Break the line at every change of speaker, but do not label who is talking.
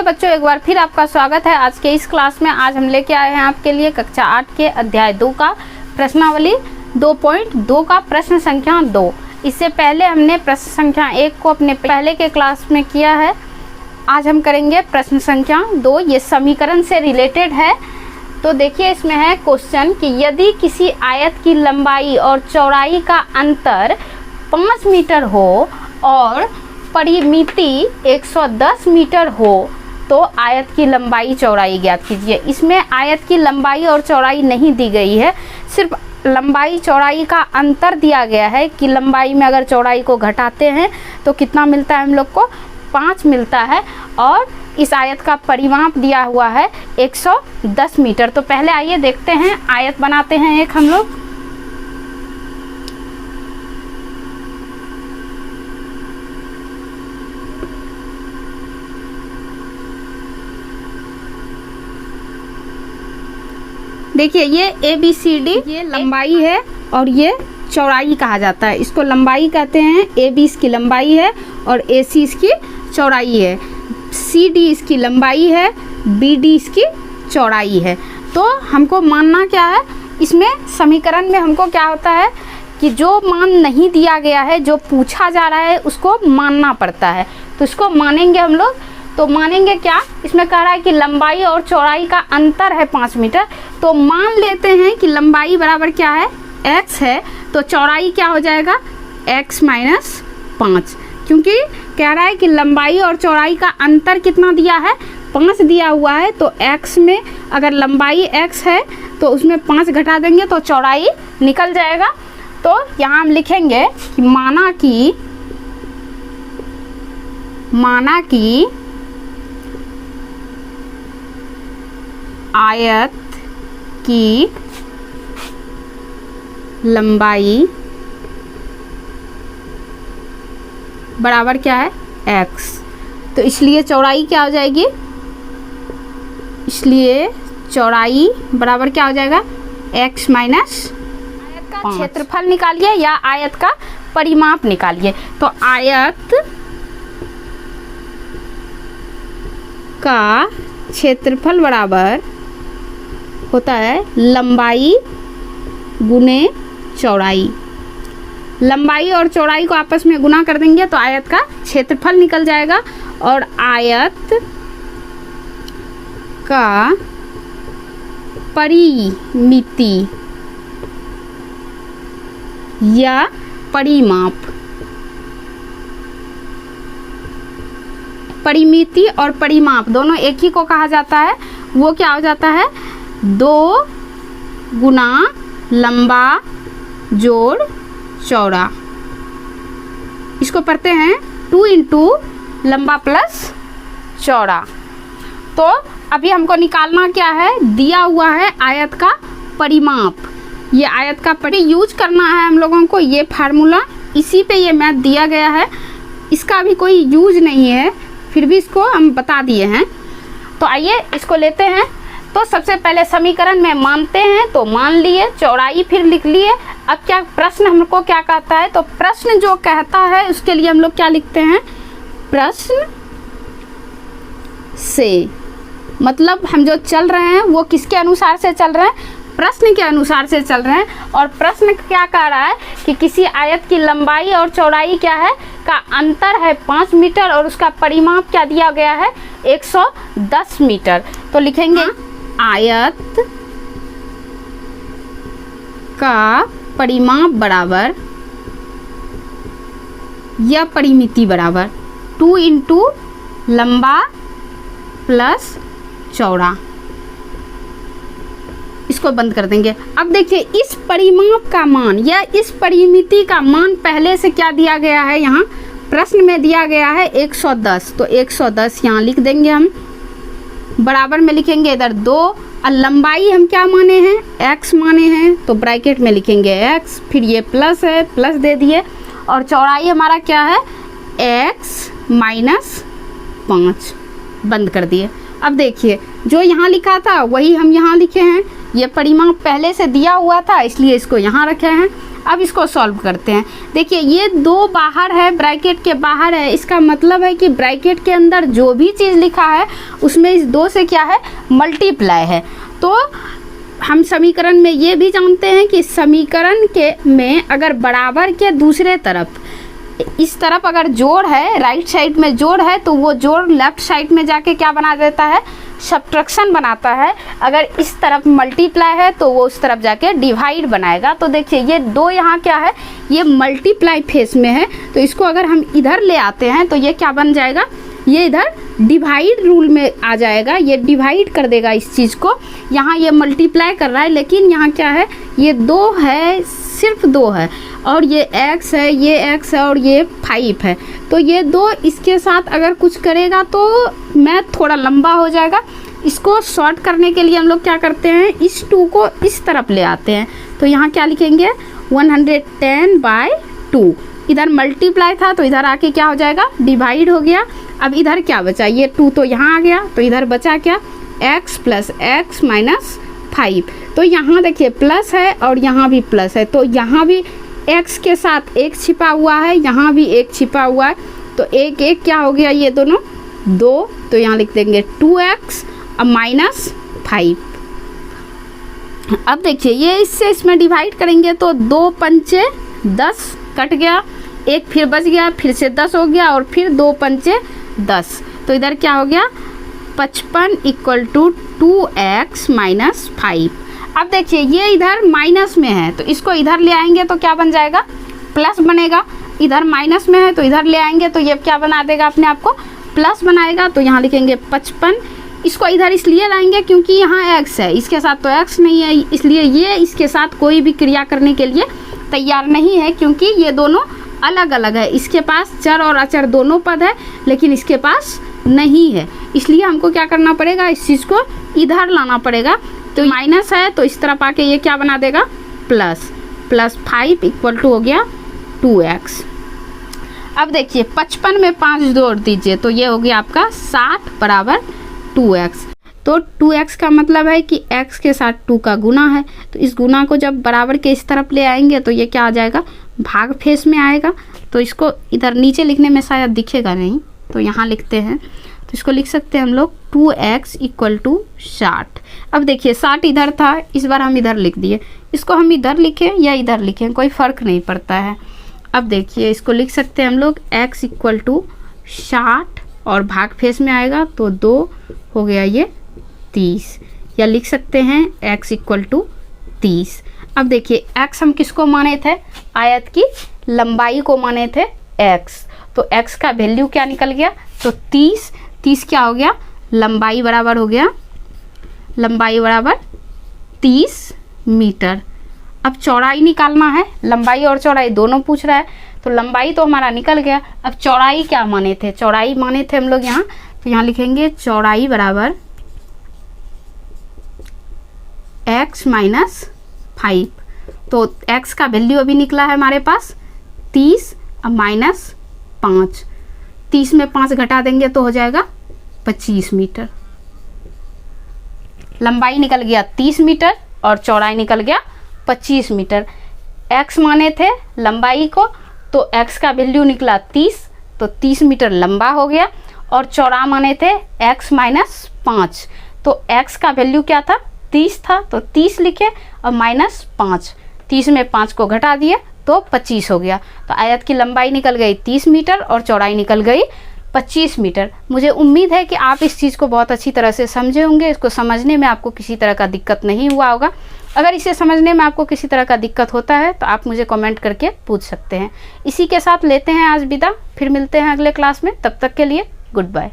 नमस्ते बच्चों, एक बार फिर आपका स्वागत है आज के इस क्लास में। आज हम लेके आए हैं आपके लिए कक्षा 8 के अध्याय 2 का प्रश्नावली 2.2 का प्रश्न संख्या 2। इससे पहले हमने प्रश्न संख्या 1 को अपने पहले के क्लास में किया है। आज हम करेंगे प्रश्न संख्या 2। ये समीकरण से रिलेटेड है। तो देखिए, इसमें है क्वेश्चन कि यदि किसी आयत की लंबाई और चौड़ाई का अंतर 5 मीटर हो और परिमिति 110 मीटर हो तो आयत की लंबाई चौड़ाई ज्ञात कीजिए। इसमें आयत की लंबाई और चौड़ाई नहीं दी गई है, सिर्फ लंबाई चौड़ाई का अंतर दिया गया है कि लंबाई में अगर चौड़ाई को घटाते हैं तो कितना मिलता है हम लोग को, 5 मिलता है। और इस आयत का परिमाप दिया हुआ है 110 मीटर। तो पहले आइए देखते हैं, आयत बनाते हैं एक हम लोग। देखिए, ये ABCD ये लंबाई है और ये चौड़ाई कहा जाता है। इसको लंबाई कहते हैं। AB इसकी लंबाई है और AC इसकी चौड़ाई है। CD इसकी लंबाई है, BD इसकी चौड़ाई है। तो हमको मानना क्या है, इसमें समीकरण में हमको क्या होता है कि जो मान नहीं दिया गया है, जो पूछा जा रहा है उसको मानना पड़ता है। तो इसको मानेंगे हम लोग। तो मानेंगे क्या, इसमें कह रहा है कि लंबाई और चौड़ाई का अंतर है 5 मीटर। तो मान लेते हैं कि लंबाई बराबर क्या है, x है। तो चौड़ाई क्या हो जाएगा, x माइनस 5, क्योंकि कह रहा है कि लंबाई और चौड़ाई का अंतर कितना दिया है, 5 दिया हुआ है। तो x में अगर लंबाई x है तो उसमें 5 घटा देंगे तो चौड़ाई निकल जाएगा। तो यहाँ हम लिखेंगे कि माना कि आयत की लंबाई बराबर क्या है, x। तो इसलिए चौड़ाई क्या हो जाएगी, इसलिए चौड़ाई बराबर क्या हो जाएगा, x माइनस। आयत का क्षेत्रफल निकालिए या आयत का परिमाप निकालिए। तो आयत का क्षेत्रफल बराबर होता है लंबाई गुने चौड़ाई। लंबाई और चौड़ाई को आपस में गुना कर देंगे तो आयत का क्षेत्रफल निकल जाएगा। और आयत का परिमिति या परिमाप, परिमिति और परिमाप दोनों एक ही को कहा जाता है। वो क्या हो जाता है, 2 गुना लंबा जोड़ चौड़ा। इसको पढ़ते हैं 2 इंटू लंबा प्लस चौड़ा। तो अभी हमको निकालना क्या है, दिया हुआ है आयत का परिमाप। ये आयत का यूज करना है हम लोगों को। ये फार्मूला इसी पे ये मैथ दिया गया है, इसका भी कोई यूज नहीं है, फिर भी इसको हम बता दिए हैं। तो आइए इसको लेते हैं। तो सबसे पहले समीकरण में मानते हैं, तो मान लिए, चौड़ाई फिर लिख लिए। अब क्या प्रश्न हमको क्या कहता है, तो प्रश्न जो कहता है उसके लिए हम लोग क्या लिखते हैं, प्रश्न से। मतलब हम जो चल रहे हैं वो किसके अनुसार से चल रहे हैं, प्रश्न के अनुसार से चल रहे हैं। और प्रश्न क्या कह रहा है कि किसी आयत की लंबाई और चौड़ाई क्या है का अंतर है 5 मीटर और उसका परिमाप क्या दिया गया है, 110 मीटर। तो लिखेंगे आयत का परिमाप बराबर या परिमिति बराबर 2 इंटू लंबा प्लस चौड़ा। इसको बंद कर देंगे। अब देखिए, इस परिमाप का मान या इस परिमिति का मान पहले से क्या दिया गया है, यहाँ प्रश्न में दिया गया है 110। तो 110 यहाँ लिख देंगे हम। बराबर में लिखेंगे इधर 2, और लंबाई हम क्या माने हैं, x माने हैं, तो ब्रैकेट में लिखेंगे x, फिर ये प्लस है, प्लस दे दिए। और चौड़ाई हमारा क्या है, x माइनस 5, बंद कर दिए। अब देखिए, जो यहाँ लिखा था वही हम यहाँ लिखे हैं। ये परिमाप पहले से दिया हुआ था इसलिए इसको यहाँ रखे हैं। अब इसको सॉल्व करते हैं। देखिए ये दो बाहर है, ब्रैकेट के बाहर है, इसका मतलब है कि ब्रैकेट के अंदर जो भी चीज़ लिखा है उसमें इस 2 से क्या है, मल्टीप्लाई है। तो हम समीकरण में ये भी जानते हैं कि समीकरण के में अगर बराबर के दूसरे तरफ, इस तरफ अगर जोड़ है, राइट साइड में जोड़ है, तो वो जोड़ लेफ्ट साइड में जाके क्या बना देता है, सब्ट्रैक्शन बनाता है। अगर इस तरफ मल्टीप्लाई है तो वो उस तरफ जाके डिवाइड बनाएगा। तो देखिए ये 2 यहाँ क्या है, ये मल्टीप्लाई फेस में है, तो इसको अगर हम इधर ले आते हैं तो ये क्या बन जाएगा, ये इधर डिवाइड रूल में आ जाएगा, ये डिवाइड कर देगा इस चीज़ को। यहाँ ये मल्टीप्लाई कर रहा है, लेकिन यहाँ क्या है, ये 2 है, सिर्फ 2 है, और ये x है, ये x है, और ये 5 है। तो ये 2 इसके साथ अगर कुछ करेगा तो मैथ थोड़ा लंबा हो जाएगा। इसको शॉर्ट करने के लिए हम लोग क्या करते हैं, इस 2 को इस तरफ ले आते हैं। तो यहाँ क्या लिखेंगे, 110/2। इधर मल्टीप्लाई था तो इधर आके क्या हो जाएगा, डिवाइड हो गया। अब इधर क्या बचा, ये 2 तो यहाँ आ गया, तो इधर बचा क्या, x + x - 5। तो यहाँ देखिए प्लस है और यहाँ भी प्लस है, तो यहाँ भी x के साथ 1 छिपा हुआ है, यहाँ भी 1 छिपा हुआ है, तो 1 1 क्या हो गया, ये दोनों 2। तो यहाँ लिख देंगे 2x -5। अब देखिए ये इससे इसमें डिवाइड करेंगे तो 2 पंचे 10 कट गया, 1 फिर बच गया, फिर से 10 हो गया, और फिर 2 पंचे 10। तो इधर क्या हो गया, 55 = 2x - 5। अब देखिए ये इधर माइनस में है, तो इसको इधर ले आएंगे तो क्या बन जाएगा, प्लस बनेगा। इधर माइनस में है तो इधर ले आएंगे तो ये क्या बना देगा, अपने आप को प्लस बनाएगा। तो यहाँ लिखेंगे 55। इसको इधर इसलिए लाएंगे क्योंकि यहाँ x है, इसके साथ तो x नहीं है, इसलिए ये इसके साथ कोई भी क्रिया करने के लिए तैयार नहीं है, क्योंकि ये दोनों अलग अलग है। इसके पास चर और अचर दोनों पद है, लेकिन इसके पास नहीं है, इसलिए हमको क्या करना पड़ेगा, इस चीज़ को इधर लाना पड़ेगा। तो माइनस है तो इस तरफ आके ये क्या बना देगा, प्लस। +5 = हो गया 2x। अब देखिए 55 में 5 जोड़ दीजिए तो ये हो गया आपका 60 = 2x। तो 2x का मतलब है कि x के साथ 2 का गुना है, तो इस गुना को जब बराबर के इस तरफ ले आएंगे तो ये क्या आ जाएगा, भाग फेस में आएगा। तो इसको इधर नीचे लिखने में शायद दिखेगा नहीं, तो यहाँ लिखते हैं, तो इसको लिख सकते हैं हम लोग 2x = 60। अब देखिए 60 इधर था, इस बार हम इधर लिख दिए, इसको हम इधर लिखें या इधर लिखें कोई फ़र्क नहीं पड़ता है। अब देखिए इसको लिख सकते हैं हम लोग x = 60 और भाग फेस में आएगा तो 2 हो गया ये 30, या लिख सकते हैं x = 30। अब देखिए x हम किसको माने थे, आयत की लंबाई को माने थे x, तो x का वैल्यू क्या निकल गया, तो 30 क्या हो गया, लंबाई बराबर हो गया, लंबाई बराबर 30 मीटर। अब चौड़ाई निकालना है, लंबाई और चौड़ाई दोनों पूछ रहा है, तो लंबाई तो हमारा निकल गया। अब चौड़ाई क्या माने थे, चौड़ाई माने थे हम लोग यहाँ, तो यहाँ लिखेंगे चौड़ाई बराबर x - 5। तो x का वैल्यू अभी निकला है हमारे पास 30 अब -5, 30 में 5 घटा देंगे तो हो जाएगा 25 मीटर। लंबाई निकल गया 30 मीटर और चौड़ाई निकल गया 25 मीटर। x माने थे लंबाई को, तो x का वैल्यू निकला 30, तो 30 मीटर लंबा हो गया, और चौड़ा माने थे x - 5, तो x का वैल्यू क्या था, 30 था, तो 30 लिखे और -5, 30 में 5 को घटा दिए तो 25 हो गया। तो आयत की लंबाई निकल गई 30 मीटर और चौड़ाई निकल गई 25 मीटर। मुझे उम्मीद है कि आप इस चीज़ को बहुत अच्छी तरह से समझे होंगे, इसको समझने में आपको किसी तरह का दिक्कत नहीं हुआ होगा। अगर इसे समझने में आपको किसी तरह का दिक्कत होता है तो आप मुझे कमेंट करके पूछ सकते हैं। इसी के साथ लेते हैं आज विदा, फिर मिलते हैं अगले क्लास में, तब तक के लिए गुड बाय।